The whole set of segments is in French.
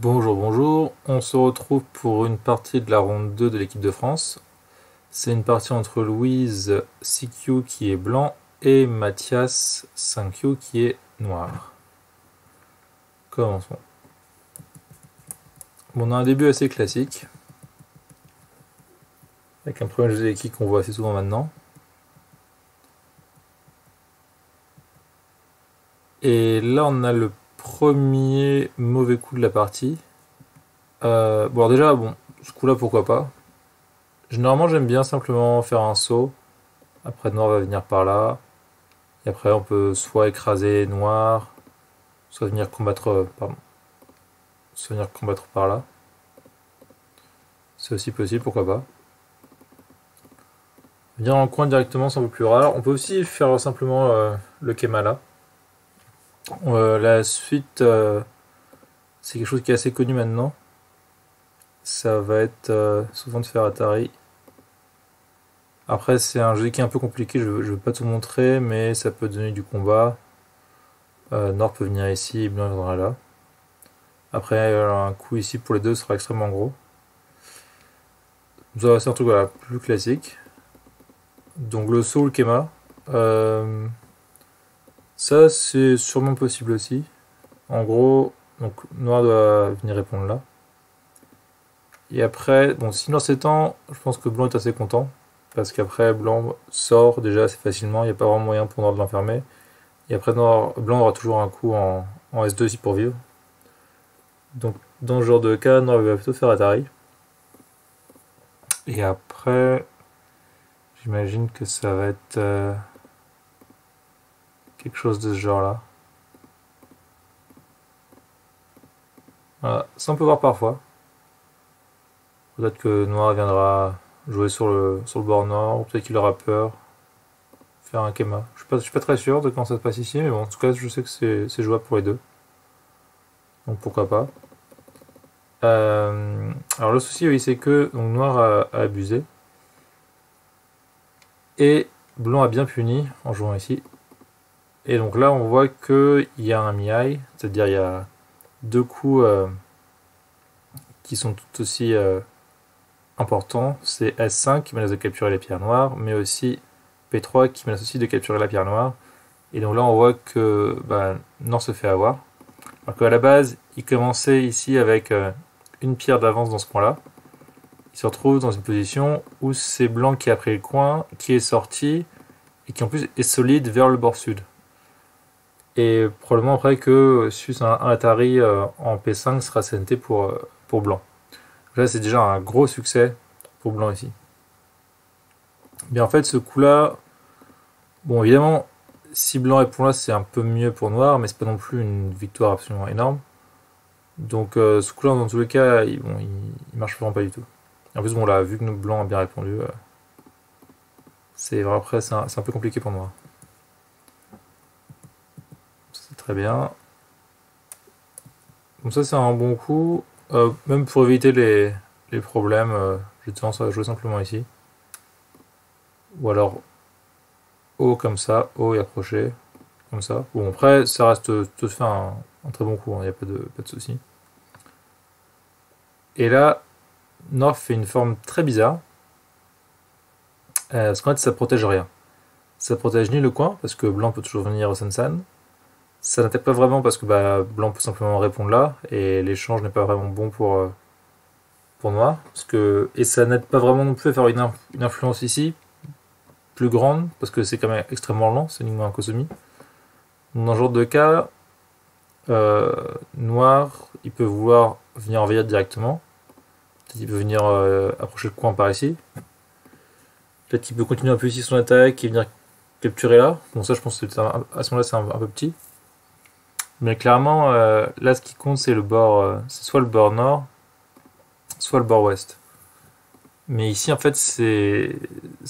Bonjour, bonjour. On se retrouve pour une partie de la ronde 2 de l'équipe de France. C'est une partie entre Louise 6Q qui est blanc et Mathias 5Q qui est noir. Commençons. Bon, on a un début assez classique, avec un premier jeu d'équipe qu'on voit assez souvent maintenant. Et là, on a le premier mauvais coup de la partie. Bon, alors déjà, bon, ce coup-là, pourquoi pas. Généralement, j'aime bien simplement faire un saut. Après, noir va venir par là. Et après, on peut soit écraser noir, soit venir combattre, pardon, soit venir combattre par là. C'est aussi possible, pourquoi pas. Venir dans le coin directement, c'est un peu plus rare. On peut aussi faire simplement le Kemala. La suite, c'est quelque chose qui est assez connu maintenant. Ça va être souvent de faire Atari. Après, c'est un jeu qui est un peu compliqué, je veux pas tout montrer, mais ça peut donner du combat. Nord peut venir ici, blanc viendra là. Après, un coup ici pour les deux sera extrêmement gros. Ça, c'est un truc voilà, plus classique. Donc le saut, le Kema. Ça, c'est sûrement possible aussi. En gros, donc noir doit venir répondre là. Et après, bon, si noir s'étend, je pense que blanc est assez content. Parce qu'après, blanc sort déjà assez facilement. Il n'y a pas vraiment moyen pour noir de l'enfermer. Et après, blanc aura toujours un coup en S2 aussi pour vivre. Donc, dans ce genre de cas, noir va plutôt faire Atari. Et après, j'imagine que ça va être quelque chose de ce genre-là. Voilà, ça on peut voir parfois. Peut-être que noir viendra jouer sur le bord nord, ou peut-être qu'il aura peur, faire un Kema. Je suis pas très sûr de comment ça se passe ici, mais bon, en tout cas, je sais que c'est jouable pour les deux. Donc pourquoi pas. Alors le souci, oui, c'est que donc, noir a abusé. Et blanc a bien puni en jouant ici. Et donc là, on voit qu'il y a un miai, c'est-à-dire il y a deux coups qui sont tout aussi importants. C'est S5 qui menace de capturer les pierres noires, mais aussi P3 qui menace aussi de capturer la pierre noire. Et donc là, on voit que Nord se fait avoir. Alors qu'à la base, il commençait ici avec une pierre d'avance dans ce coin-là. Il se retrouve dans une position où c'est blanc qui a pris le coin, qui est sorti, et qui en plus est solide vers le bord sud. Et probablement après que sus un Atari en P5 sera CNT pour blanc. Là, c'est déjà un gros succès pour blanc ici. Mais en fait, ce coup-là, bon, évidemment, si blanc répond là, c'est un peu mieux pour noir, mais c'est pas non plus une victoire absolument énorme. Donc, ce coup-là, dans tous les cas, il marche vraiment pas du tout. En plus, bon, là, vu que notre blanc a bien répondu, c'est vrai, après, c'est un peu compliqué pour noir. C'est très bien. Donc, ça, c'est un bon coup. Même pour éviter les problèmes, j'ai tendance à jouer simplement ici. Ou alors haut comme ça, haut et approché, comme ça. Bon, après, ça reste tout de fait un très bon coup, il n'y a pas de souci. Et là, Nord fait une forme très bizarre. Parce qu'en fait, ça protège rien. Ça protège ni le coin, parce que blanc peut toujours venir au Sansan. Ça n'attaque pas vraiment parce que blanc peut simplement répondre là, et l'échange n'est pas vraiment bon pour noir. Et ça n'aide pas vraiment non plus à faire une influence ici, plus grande, parce que c'est quand même extrêmement lent, c'est uniquement un Kosomi. Donc dans ce genre de cas, noir, il peut vouloir venir en veillette directement. Peut-être qu'il peut venir approcher le coin par ici. Peut-être qu'il peut continuer un peu ici son attaque et venir capturer là. Bon, ça, je pense que à ce moment-là, c'est un peu petit. Mais clairement, là, ce qui compte, c'est le bord, c'est soit le bord nord, soit le bord ouest. Mais ici, en fait, c'est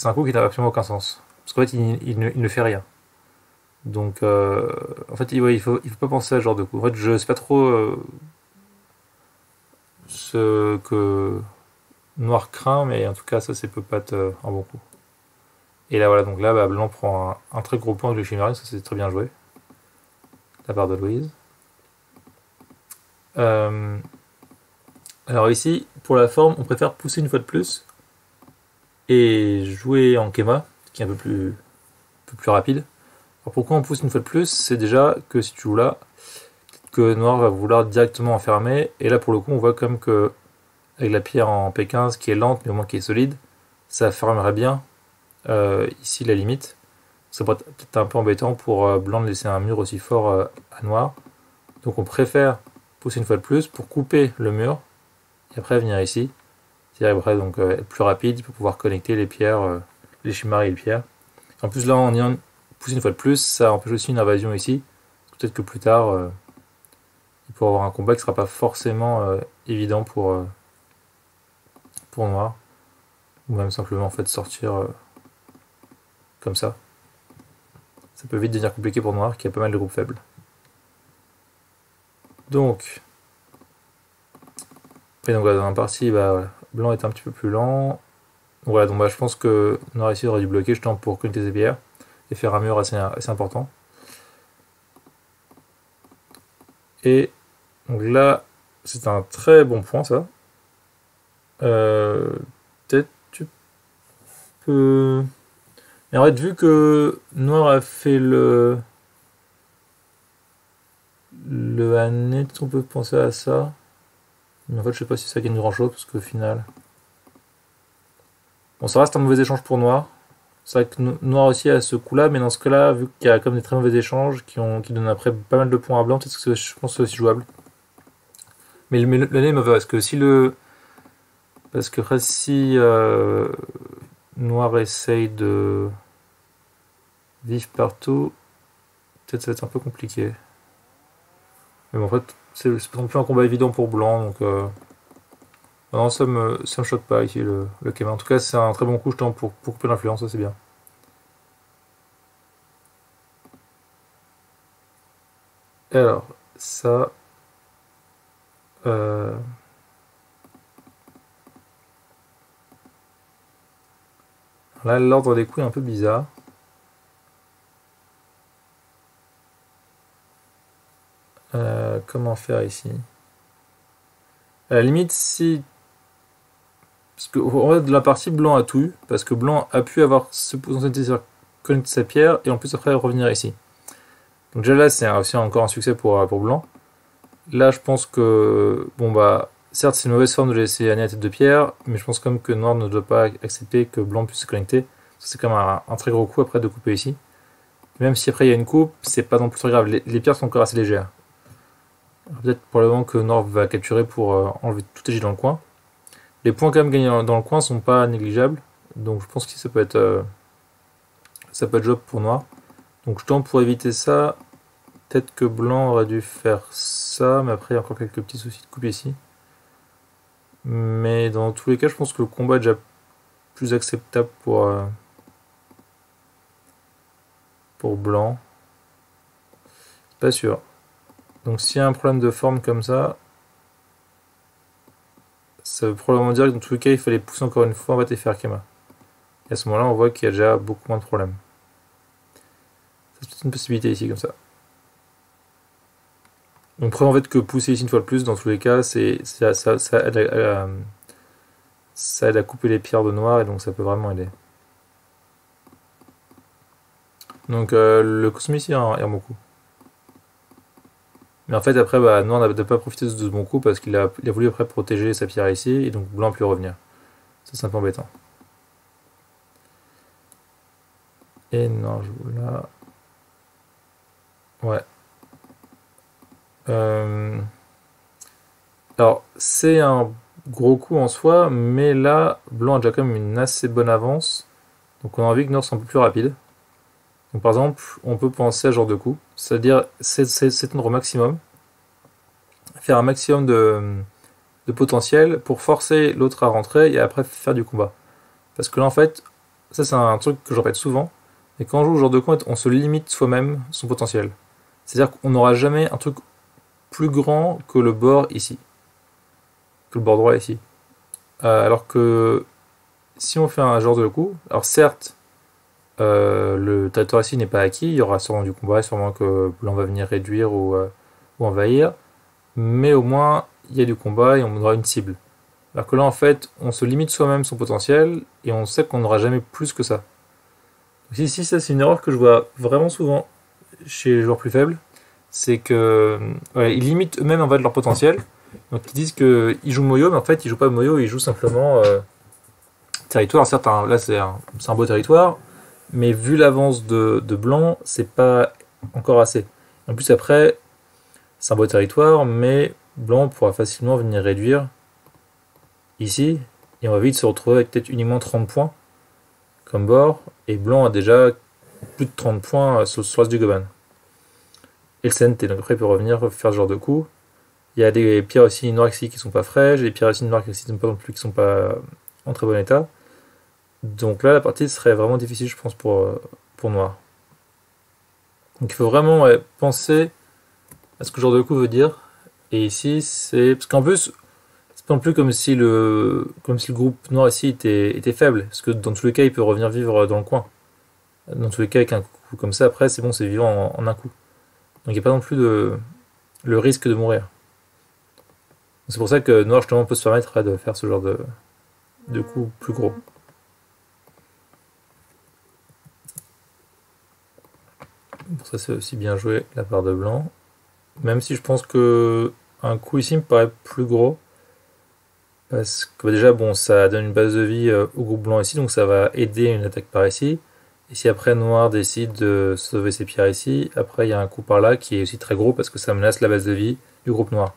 un coup qui n'a absolument aucun sens. Parce qu'en fait, il ne fait rien. Donc, en fait, il faut pas penser à ce genre de coup. En fait, je sais pas trop ce que noir craint, mais en tout cas, ça, c'est peut pas être un bon coup. Et là, voilà, donc là, blanc prend un très gros point avec le chimérien, ça c'est très bien joué. De la part de Louise. Alors ici, pour la forme, on préfère pousser une fois de plus et jouer en Kema, qui est un peu plus rapide. Alors pourquoi on pousse une fois de plus? C'est déjà que si tu joues là, que noir va vouloir directement enfermer, et là pour le coup on voit comme que avec la pierre en P15 qui est lente mais au moins qui est solide, ça fermerait bien ici la limite. Ça pourrait être peut-être un peu embêtant pour blanc de laisser un mur aussi fort à noir. Donc on préfère pousser une fois de plus pour couper le mur et après venir ici. C'est-à-dire après donc être plus rapide pour pouvoir connecter les pierres, les Shimari et les pierres. En plus là en ayant poussé une fois de plus, ça empêche aussi une invasion ici. Peut-être que plus tard il pourra avoir un combat qui ne sera pas forcément évident pour noir. Ou même simplement en fait sortir comme ça. Ça peut vite devenir compliqué pour noir qui a pas mal de groupes faibles. Donc, et donc voilà, dans la partie, voilà, blanc est un petit peu plus lent. Donc voilà, donc je pense que noir ici aurait dû bloquer justement pour connecter ses pierres et faire un mur assez important. Et donc là, c'est un très bon point ça. Peut-être tu peux... Mais en fait, vu que noir a fait le année, on peut penser à ça. Mais en fait, je sais pas si ça gagne grand chose parce qu'au final. Bon, ça reste un mauvais échange pour noir. C'est vrai que noir aussi a ce coup-là, mais dans ce cas-là, vu qu'il y a comme des très mauvais échanges qui donnent après pas mal de points à blanc, peut-être que je pense que c'est aussi jouable. Mais le nez est mauvais parce que si le. Parce que après, si noir essaye de vivre partout, peut-être ça va être un peu compliqué. Mais bon, en fait, c'est pas non plus un combat évident pour blanc, donc non, ça me choque pas ici le Kema. En tout cas, c'est un très bon coup, je tente pour couper l'influence, ça c'est bien. Alors, ça. Là, l'ordre des coups est un peu bizarre. Comment faire ici? À la limite, si. Parce que en fait, de la partie, blanc a tout eu, parce que blanc a pu avoir ce potentialité sur connecter sa pierre, et en plus après revenir ici. Donc déjà là, c'est aussi encore un succès pour blanc. Là, je pense que, bon bah, certes, c'est une mauvaise forme de laisser Annie à tête de pierre, mais je pense quand même que noir ne doit pas accepter que blanc puisse se connecter. C'est quand même un très gros coup après de couper ici. Même si après il y a une coupe, c'est pas non plus très grave. Les pierres sont encore assez légères. Peut-être probablement que noir va capturer pour enlever tout agi dans le coin. Les points quand même gagnés dans le coin sont pas négligeables. Donc je pense que ça peut être job pour noir. Donc je tente pour éviter ça. Peut-être que blanc aurait dû faire ça, mais après il y a encore quelques petits soucis de coupe ici. Mais dans tous les cas, je pense que le combat est déjà plus acceptable pour blanc. Pas sûr. Donc s'il y a un problème de forme comme ça veut probablement dire que dans tous les cas, il fallait pousser encore une fois en fait, et faire Kema. Et à ce moment-là, on voit qu'il y a déjà beaucoup moins de problèmes. C'est peut-être une possibilité ici comme ça. On prend en fait que pousser ici une fois de plus, dans tous les cas, ça aide à couper les pierres de noir et donc ça peut vraiment aider. Donc le Cosmo ici est un bon coup. Mais en fait après noir n'a pas profité de ce bon coup parce qu'il a voulu après protéger sa pierre ici et donc blanc a pu revenir. C'est un peu embêtant. Et non, je joue là. Ouais. Alors c'est un gros coup en soi, mais là blanc a déjà quand même une assez bonne avance. Donc on a envie que noir soit un peu plus rapide. Donc par exemple, on peut penser à ce genre de coup, c'est-à-dire s'étendre au maximum, faire un maximum de potentiel pour forcer l'autre à rentrer et après faire du combat. Parce que là en fait, ça c'est un truc que je répète souvent, et quand on joue ce genre de coup, on se limite soi-même son potentiel. C'est-à-dire qu'on n'aura jamais un truc plus grand que le bord ici, que le bord droit ici. Alors que si on fait un genre de coup, alors certes, le territoire ici n'est pas acquis, il y aura sûrement du combat, sûrement que blanc va venir réduire ou envahir, mais au moins il y a du combat et on aura une cible. Alors que là, en fait, on se limite soi-même son potentiel et on sait qu'on n'aura jamais plus que ça. Donc ici, ça, c'est une erreur que je vois vraiment souvent chez les joueurs plus faibles. C'est que ouais, ils limitent eux-mêmes en fait leur potentiel. Donc ils disent qu'ils jouent Moyo, mais en fait, ils jouent pas Moyo, ils jouent simplement territoire. Certes, là, c'est un beau territoire, mais vu l'avance de blanc, c'est pas encore assez. En plus, après, c'est un beau territoire, mais blanc pourra facilement venir réduire ici, et on va vite se retrouver avec peut-être uniquement 30 points comme bord, et blanc a déjà plus de 30 points sur l'as du Goban. Et le CNT, donc après il peut revenir faire ce genre de coup. Il y a des pierres aussi noires ici qui sont pas fraîches, des pierres aussi noires qui sont pas non plus qui sont pas en très bon état. Donc là la partie serait vraiment difficile je pense pour noir. Donc il faut vraiment penser à ce que ce genre de coup veut dire. Et ici c'est. Parce qu'en plus, c'est pas non plus comme si le groupe noir ici était faible. Parce que dans tous les cas il peut revenir vivre dans le coin. Dans tous les cas avec un coup comme ça après c'est bon, c'est vivant en un coup. Donc il n'y a pas non plus le risque de mourir. C'est pour ça que noir justement peut se permettre de faire ce genre de coup plus gros. Pour ça c'est aussi bien joué la part de blanc. Même si je pense que un coup ici me paraît plus gros. Parce que déjà bon ça donne une base de vie au groupe blanc ici, donc ça va aider une attaque par ici. Et si après noir décide de sauver ses pierres ici, après il y a un coup par là qui est aussi très gros parce que ça menace la base de vie du groupe noir.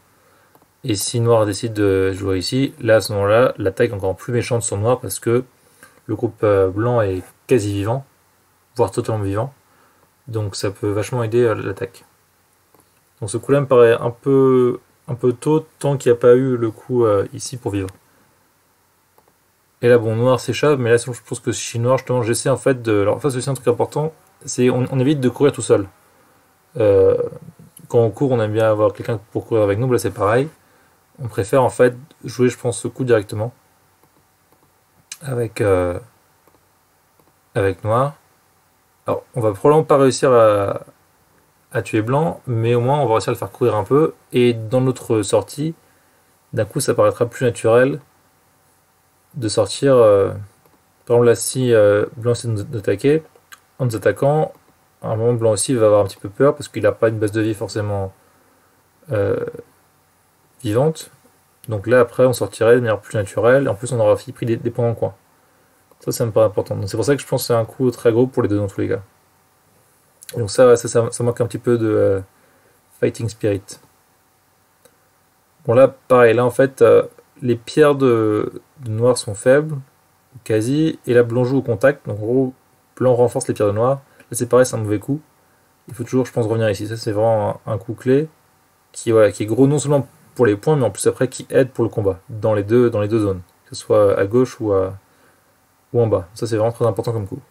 Et si noir décide de jouer ici, là à ce moment-là, l'attaque est encore plus méchante sur noir parce que le groupe blanc est quasi vivant, voire totalement vivant. Donc ça peut vachement aider l'attaque. Donc ce coup-là me paraît un peu tôt tant qu'il n'y a pas eu le coup ici pour vivre. Et là bon noir s'échappe, mais là je pense que chez noir justement j'essaie en fait de. Alors ça c'est aussi un truc important, c'est on évite de courir tout seul. Euh, Quand on court on aime bien avoir quelqu'un pour courir avec nous, là c'est pareil. On préfère en fait jouer je pense ce coup directement avec, avec noir. Alors on va probablement pas réussir à tuer blanc, mais au moins on va réussir à le faire courir un peu. Et dans notre sortie, d'un coup ça paraîtra plus naturel de sortir. Par exemple là si blanc essaie de nous attaquer, en nous attaquant, à un moment blanc aussi va avoir un petit peu peur parce qu'il n'a pas une base de vie forcément euh, vivante. Donc là après on sortirait de manière plus naturelle, et en plus on aura aussi pris des points en coin. Ça me paraît important. Donc c'est pour ça que je pense que c'est un coup très gros pour les deux dans tous les cas. Et donc ça manque un petit peu de fighting spirit. Bon là pareil, là en fait les pierres de noir sont faibles, quasi, et là blanc joue au contact, donc en gros blanc renforce les pierres de noir. Là c'est pareil, c'est un mauvais coup. Il faut toujours je pense revenir ici. Ça c'est vraiment un coup clé qui est gros non seulement pour les points, mais en plus après qui aide pour le combat, dans les deux zones, que ce soit à gauche ou en bas. Ça c'est vraiment très important comme coup.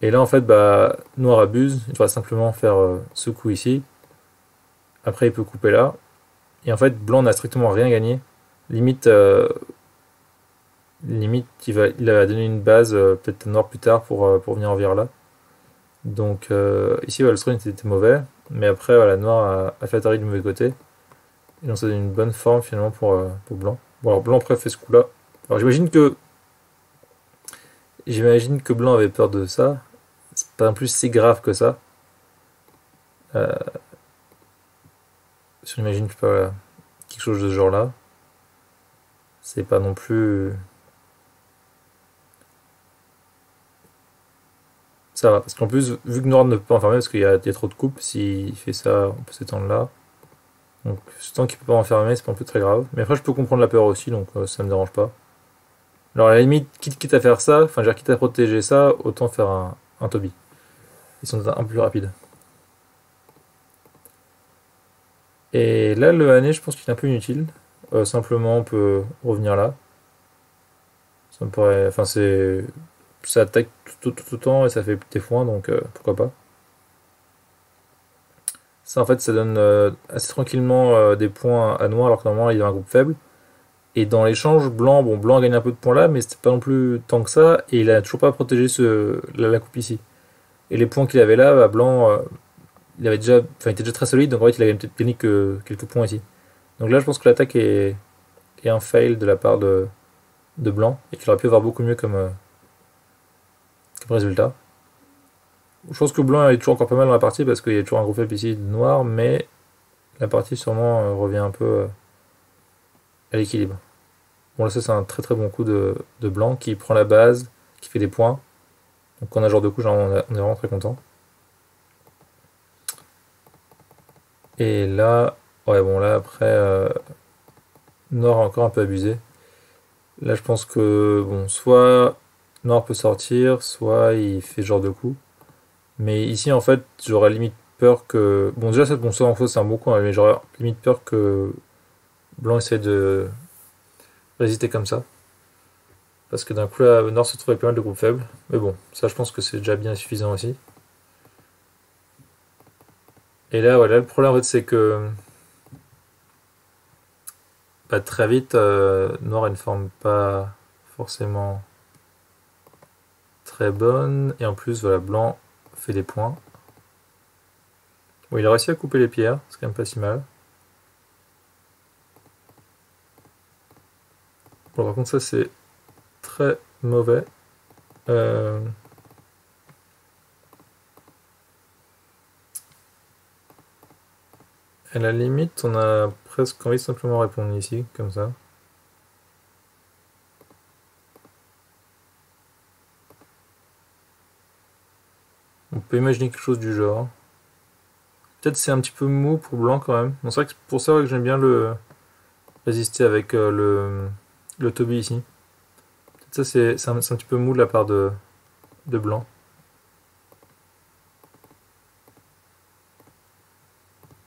Et là en fait bah noir abuse, il va simplement faire ce coup ici. Après il peut couper là. Et en fait blanc n'a strictement rien gagné. Limite, limite il va donner une base peut-être à noir plus tard pour venir en virer là. Donc ici le string était mauvais. Mais après voilà, noir a fait atterrir du mauvais côté. Et donc ça donne une bonne forme finalement pour blanc. Bon alors blanc après fait ce coup là. Alors j'imagine que blanc avait peur de ça. C'est pas non plus si grave que ça. Euh, si on imagine, je sais pas, quelque chose de ce genre-là, c'est pas non plus. Ça va, parce qu'en plus, vu que Noir ne peut pas enfermer, parce qu'il y a trop de coupes, s'il fait ça, on peut s'étendre là. Donc, tant qu'il peut pas enfermer, c'est pas non plus très grave. Mais après, je peux comprendre la peur aussi, donc ça me dérange pas. Alors, à la limite, quitte à faire ça, enfin, quitte à protéger ça, autant faire un Toby. Ils sont un peu plus rapides. Et là, le Hané, je pense qu'il est un peu inutile. Simplement, on peut revenir là. Ça me paraît. Enfin, c'est. Ça attaque tout autant et ça fait des foins, donc pourquoi pas. Ça, en fait, ça donne assez tranquillement des points à noir, alors que normalement, il y a un groupe faible. Et dans l'échange, blanc, bon, blanc gagne un peu de points là, mais c'était pas non plus tant que ça. Et il a toujours pas protégé la coupe ici. Et les points qu'il avait là, bah, blanc, il avait déjà. Enfin, il était déjà très solide, donc en fait, il avait peut-être gagné que quelques points ici. Donc là, je pense que l'attaque est un fail de la part de blanc et qu'il aurait pu avoir beaucoup mieux comme résultat. Je pense que blanc est toujours encore pas mal dans la partie parce qu'il y a toujours un gros faible ici de noir, mais la partie sûrement revient un peu à l'équilibre. Bon là ça c'est un très très bon coup de blanc qui prend la base, qui fait des points. Donc quand on a ce genre de coup, genre, on est vraiment très content. Et là, ouais bon là après, noir a encore un peu abusé. Là je pense que bon soit noir peut sortir, soit il fait ce genre de coup. Mais ici en fait j'aurais limite peur que... Bon déjà bon, ça en faux c'est un bon coup, hein, mais j'aurais limite peur que blanc essaie de résister comme ça. Parce que d'un coup, là, Nord se trouve avec pas mal de groupes faibles. Mais bon, ça, je pense que c'est déjà bien suffisant aussi. Et là, voilà, le problème, en fait, c'est que bah, très vite, Noir a une forme pas forcément très bonne. Et en plus, voilà, Blanc fait des points. Bon, il a réussi à couper les pierres, c'est quand même pas si mal. Bon, par contre, ça, c'est très mauvais. Euh, à la limite, on a presque envie de simplement répondre ici, comme ça. On peut imaginer quelque chose du genre. Peut-être c'est un petit peu mou pour blanc quand même. Bon, c'est vrai que c'est pour ça que j'aime bien le résister avec le Toby ici. Peut-être ça c'est un petit peu mou de la part de blanc.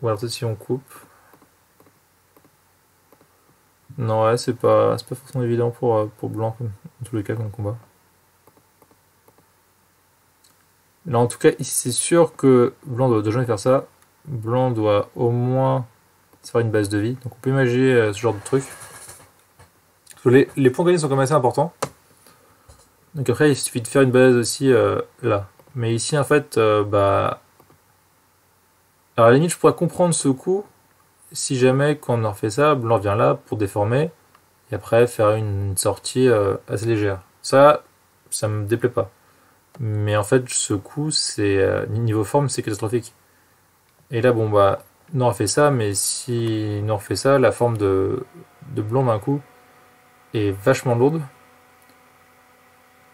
Ou alors peut-être si on coupe. Non ouais c'est pas forcément évident pour blanc en tous les cas comme combat. Là en tout cas c'est sûr que blanc doit jamais faire ça. Blanc doit au moins se faire une base de vie. Donc on peut imaginer ce genre de truc. Parce que les points gagnés sont quand même assez importants. Donc après il suffit de faire une base aussi là. Mais ici en fait bah... Alors à la limite je pourrais comprendre ce coup si jamais quand on en refait ça, blanc vient là pour déformer et après faire une sortie assez légère. Ça me déplaît pas. Mais en fait ce coup c'est niveau forme c'est catastrophique. Et là bon bah noir fait ça, mais si noir fait ça, la forme de blanc d'un coup est vachement lourde.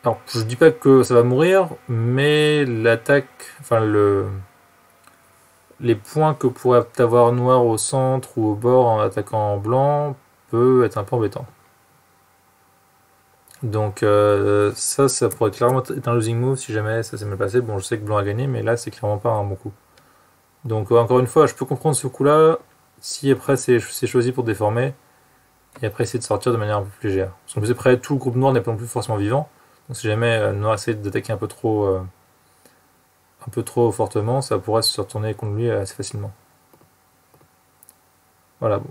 Alors je dis pas que ça va mourir, mais l'attaque, enfin les points que pourrait avoir noir au centre ou au bord en attaquant en blanc peut être un peu embêtant. Donc ça pourrait clairement être un losing move si jamais ça s'est mal passé. Bon, je sais que blanc a gagné, mais là c'est clairement pas un bon coup. Donc encore une fois, je peux comprendre ce coup-là si après c'est choisi pour déformer et après essayer de sortir de manière un peu plus légère. Parce qu'en plus après tout le groupe noir n'est pas non plus forcément vivant. Donc si jamais noir essaie d'attaquer un peu trop fortement, ça pourrait se retourner contre lui assez facilement. Voilà, bon.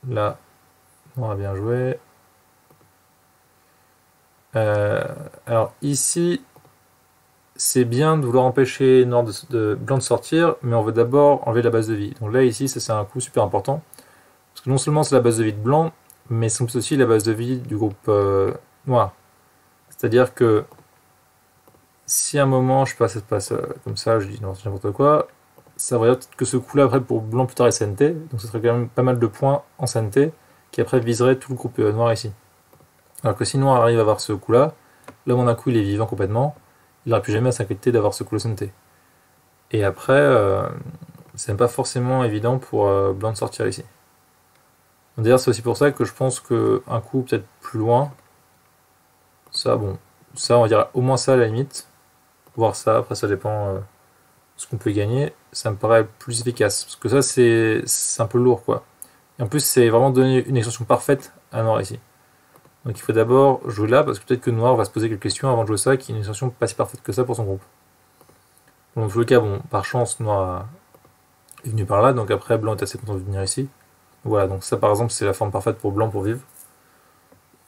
Là, noir a bien joué. Alors ici, c'est bien de vouloir empêcher noir blanc de sortir, mais on veut d'abord enlever la base de vie. Donc là, ici, ça c'est un coup super important. Parce que non seulement c'est la base de vie de blanc, mais c'est aussi la base de vie du groupe noir. C'est-à-dire que si à un moment, je sais pas, ça se passe comme ça, je dis n'importe quoi, ça veut dire que ce coup-là, après, pour blanc plus tard est santé, donc ça serait quand même pas mal de points en santé, qui après viserait tout le groupe noir ici. Alors que si noir arrive à avoir ce coup-là, là, mon d'un coup, il est vivant complètement, il n'aura plus jamais à s'inquiéter d'avoir ce coup de santé. Et après, c'est même pas forcément évident pour blanc de sortir ici. D'ailleurs, c'est aussi pour ça que je pense qu'un coup peut-être plus loin, ça, bon, ça, on va dire au moins ça à la limite, voir ça, après ça dépend ce qu'on peut y gagner, ça me paraît plus efficace. Parce que ça, c'est un peu lourd, quoi. Et en plus, c'est vraiment donner une extension parfaite à noir ici. Donc il faut d'abord jouer là, parce que peut-être que noir va se poser quelques questions avant de jouer ça, qui est une extension pas si parfaite que ça pour son groupe. Dans tous les cas, bon, par chance, noir est venu par là, donc après, blanc est assez content de venir ici. Voilà, donc ça par exemple, c'est la forme parfaite pour blanc pour vivre.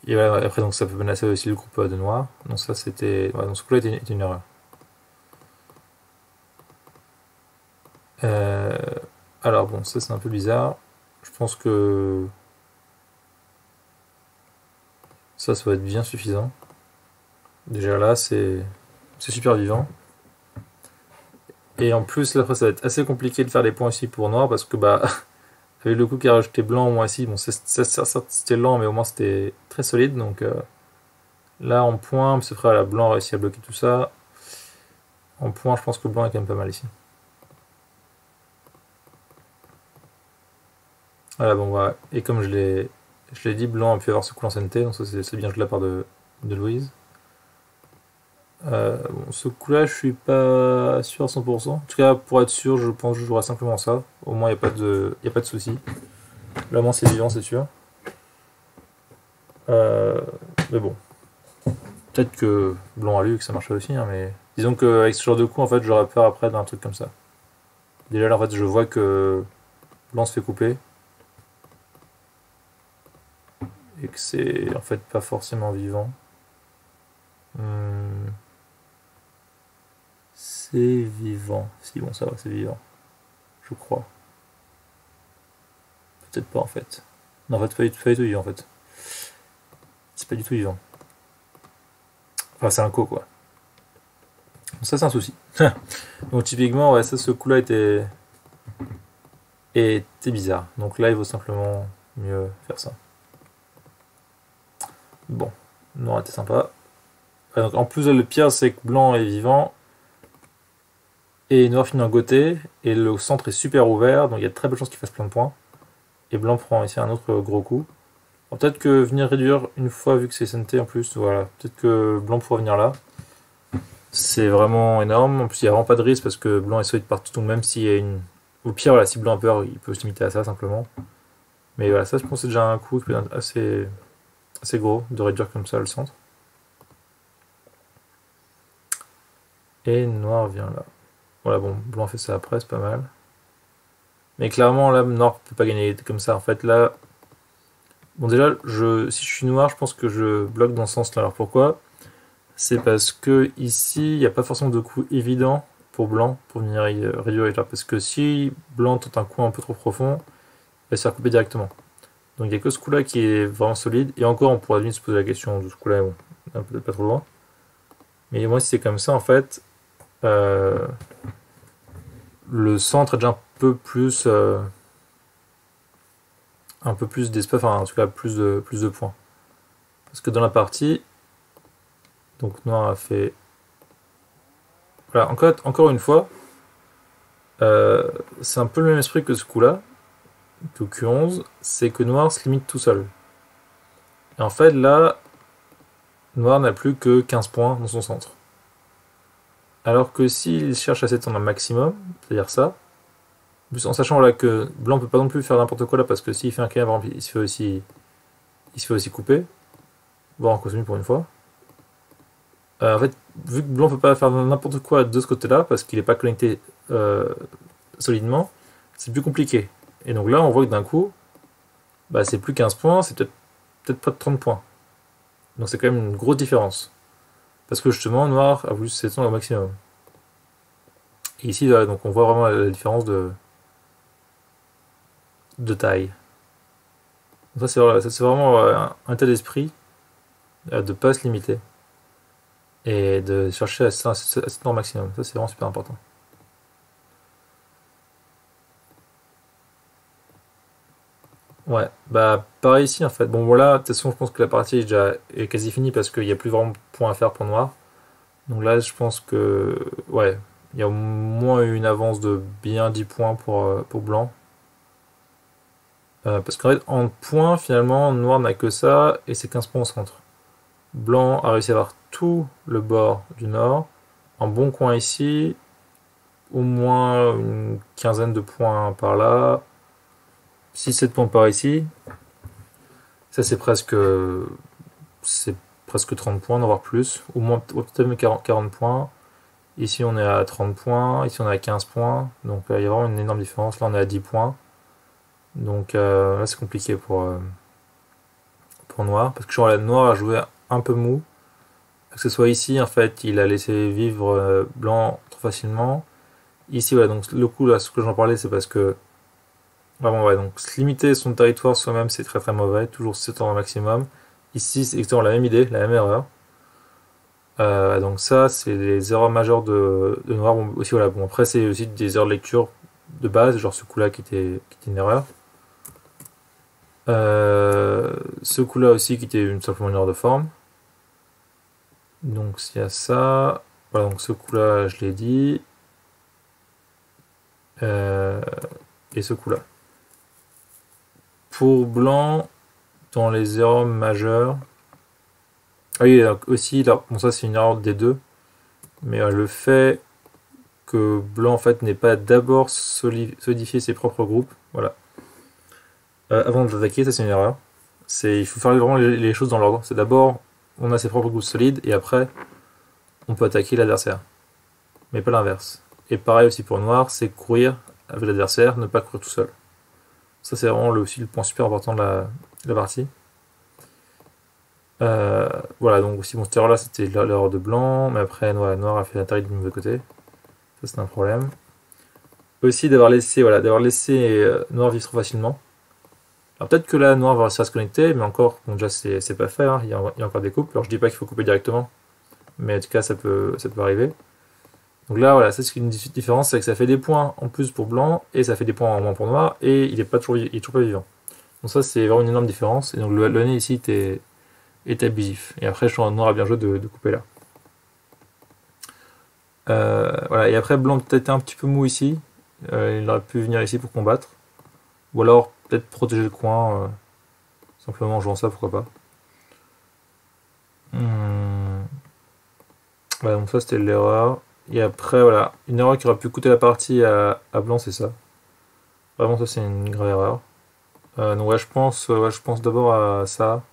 Et voilà, après, donc ça peut menacer aussi le groupe de noir. Donc ça, c'était... Ouais, donc ce coup-là était une erreur. Alors bon, ça c'est un peu bizarre. Je pense que ça va être bien suffisant. Déjà là, c'est super vivant. Et en plus, là, après, ça va être assez compliqué de faire des points ici pour noir parce que, bah, avec le coup qui a rajouté blanc, moi ici, bon, c'était lent, mais au moins c'était très solide. Donc là, en point, ce frère, là, blanc a réussi à bloquer tout ça. En point, je pense que blanc est quand même pas mal ici. Voilà, bon, voilà. Et comme je l'ai dit, blanc a pu avoir ce coup l'ancienneté, donc ça c'est bien joué de la part de Louise. Bon, ce coup-là, je suis pas sûr à 100%. En tout cas, pour être sûr, je pense que je jouerai simplement ça. Au moins, il n'y a pas de souci. Là, moins c'est vivant, c'est sûr. Mais bon, peut-être que blanc a lu que ça marchait aussi, hein, mais disons qu'avec ce genre de coup, en fait, j'aurais peur après d'un truc comme ça. Déjà là, en fait, je vois que blanc se fait couper et que c'est en fait pas forcément vivant. C'est vivant. Si, bon, ça va, c'est vivant. Je crois. Peut-être pas en fait. Non, en fait, pas du tout vivant en fait. C'est pas du tout vivant. Enfin, c'est un co quoi. Ça, c'est un souci. Donc, typiquement, ouais, ça, ce coup-là était bizarre. Donc là, il vaut simplement mieux faire ça. Bon, noir était sympa. Donc, en plus, le pire, c'est que blanc est vivant. Et noir finit en côté. Et le centre est super ouvert. Donc il y a de très bonnes chances qu'il fasse plein de points. Et blanc prend ici un autre gros coup. Peut-être que venir réduire une fois, vu que c'est SNT en plus, voilà. Peut-être que blanc pourra venir là. C'est vraiment énorme. En plus, il n'y a vraiment pas de risque parce que blanc est solide partout. Donc même s'il y a une. Au pire, voilà, si blanc a peur, il peut se limiter à ça simplement. Mais voilà, ça, je pense que c'est déjà un coup qui peut être assez gros de réduire comme ça le centre. Et noir vient là. Voilà, bon, blanc fait ça après, c'est pas mal. Mais clairement, là, noir peut pas gagner comme ça. En fait, là. Bon, déjà, si je suis noir, je pense que je bloque dans ce sens-là. Alors pourquoi? C'est parce que ici, il n'y a pas forcément de coup évident pour blanc pour venir réduire là. Parce que si blanc tente un coup un peu trop profond, il va se faire couper directement. Donc il n'y a que ce coup-là qui est vraiment solide. Et encore, on pourrait se poser la question de ce coup-là, bon, peut-être pas trop loin. Mais moi, si c'est comme ça, en fait, le centre est déjà un peu plus d'espace, enfin en tout cas plus de points. Parce que dans la partie, donc noir a fait. Voilà, encore une fois, c'est un peu le même esprit que ce coup-là, que Q11, c'est que noir se limite tout seul. Et en fait, là, noir n'a plus que 15 points dans son centre. Alors que s'il cherche à s'étendre un maximum, c'est-à-dire ça, en sachant là que blanc peut pas non plus faire n'importe quoi là, parce que s'il fait un KM, il se fait aussi couper, voire en costume pour une fois. En fait, vu que blanc peut pas faire n'importe quoi de ce côté-là, parce qu'il n'est pas connecté solidement, c'est plus compliqué. Et donc là, on voit que d'un coup, bah, c'est plus 15 points, c'est peut-être pas de 30 points. Donc c'est quand même une grosse différence. Parce que justement, noir a voulu s'étendre au maximum. Et ici, là, donc on voit vraiment la différence de taille. Donc ça, c'est vraiment un état d'esprit de ne pas se limiter. Et de chercher à s'étendre au maximum. Ça, c'est vraiment super important. Ouais, bah pareil ici en fait. Bon voilà, de toute façon je pense que la partie est quasi finie parce qu'il n'y a plus vraiment de points à faire pour noir. Donc là je pense que ouais, il y a au moins une avance de bien 10 points pour blanc. Parce qu'en fait en points finalement noir n'a que ça et c'est 15 points au centre. Blanc a réussi à avoir tout le bord du nord. Un bon coin ici, au moins une quinzaine de points par là. 6-7 points par ici. Ça c'est presque 30 points, d'en voir plus. Au moins peut-être 40 points. Ici on est à 30 points, ici on est à 15 points. Donc il y a vraiment une énorme différence. Là on est à 10 points. Donc là c'est compliqué pour noir. Parce que genre, la noir a joué un peu mou. Que ce soit ici en fait il a laissé vivre blanc trop facilement. Ici voilà, donc le coup là ce que j'en parlais c'est parce que Vraiment, ouais, donc se limiter son territoire soi-même, c'est très très mauvais, toujours s'étendre au maximum. Ici, c'est exactement la même idée, la même erreur. Donc ça, c'est les erreurs majeures de Noir. Bon, aussi, voilà, bon, après, c'est aussi des erreurs de lecture de base, genre ce coup-là qui était une erreur. Ce coup-là aussi qui était simplement une erreur de forme. Donc s'il y a ça, voilà, donc ce coup-là, je l'ai dit. Euh, et ce coup-là. Pour blanc, dans les erreurs majeures. Ah oui, aussi, là, bon, ça c'est une erreur des deux. Mais le fait que blanc en fait n'ait pas d'abord solidifié ses propres groupes, voilà. Avant d'attaquer, ça c'est une erreur. Il faut faire vraiment les choses dans l'ordre. C'est d'abord on a ses propres groupes solides et après on peut attaquer l'adversaire. Mais pas l'inverse. Et pareil aussi pour noir, c'est courir avec l'adversaire, ne pas courir tout seul. Ça c'est vraiment aussi le point super important de la partie. Voilà, donc aussi, bon, cette erreur là c'était l'erreur de blanc, mais après voilà, noir a fait la taille du mauvais côté. Ça c'est un problème. Aussi d'avoir laissé noir vivre trop facilement. Alors peut-être que là, noir va réussir à se connecter, mais encore, bon, déjà c'est pas fait, hein, il y a encore des coupes. Alors je dis pas qu'il faut couper directement, mais en tout cas ça peut arriver. Donc là, voilà, ça c'est une différence, c'est que ça fait des points en plus pour blanc, et ça fait des points en moins pour noir, et il est toujours pas vivant. Donc ça c'est vraiment une énorme différence, et donc le nez ici est abusif. Et après, je suis en noir à bien joué de couper là. Voilà, et après, blanc peut-être un petit peu mou ici, il aurait pu venir ici pour combattre, ou alors peut-être protéger le coin, simplement en jouant ça, pourquoi pas. Hmm. Voilà, donc ça c'était l'erreur. Et après, voilà, une erreur qui aurait pu coûter la partie à blanc, c'est ça. Vraiment, ça c'est une grave erreur. Donc ouais, je pense d'abord à ça.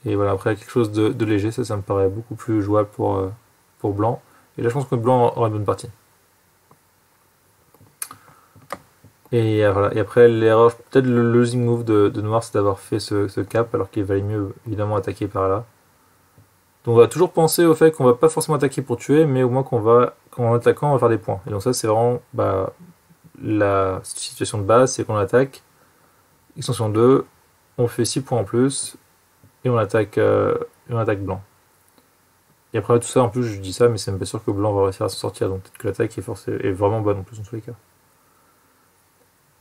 Et voilà, après quelque chose de léger, ça me paraît beaucoup plus jouable pour blanc. Et là, je pense que blanc aura une bonne partie. Et voilà. Et après, l'erreur, peut-être le losing move de noir, c'est d'avoir fait ce cap, alors qu'il valait mieux évidemment attaquer par là. Donc on va toujours penser au fait qu'on va pas forcément attaquer pour tuer, mais au moins qu'en attaquant, on va faire des points. Et donc ça, c'est vraiment la situation de base, c'est qu'on attaque, extension 2, on fait 6 points en plus, et on attaque blanc. Et après tout ça, en plus, je dis ça, mais c'est même pas sûr que blanc va réussir à s'en sortir, donc peut-être que l'attaque est vraiment bonne en plus, dans tous les cas.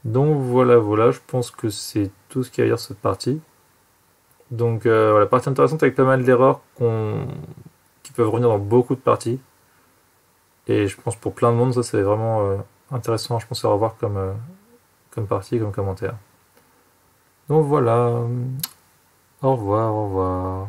Donc voilà, je pense que c'est tout ce qu'il y a à dire sur cette partie. Donc voilà, partie intéressante avec pas mal d'erreurs qui peuvent revenir dans beaucoup de parties. Et je pense pour plein de monde, ça c'est vraiment intéressant, je pense, à revoir comme partie, comme commentaire. Donc voilà, au revoir, au revoir.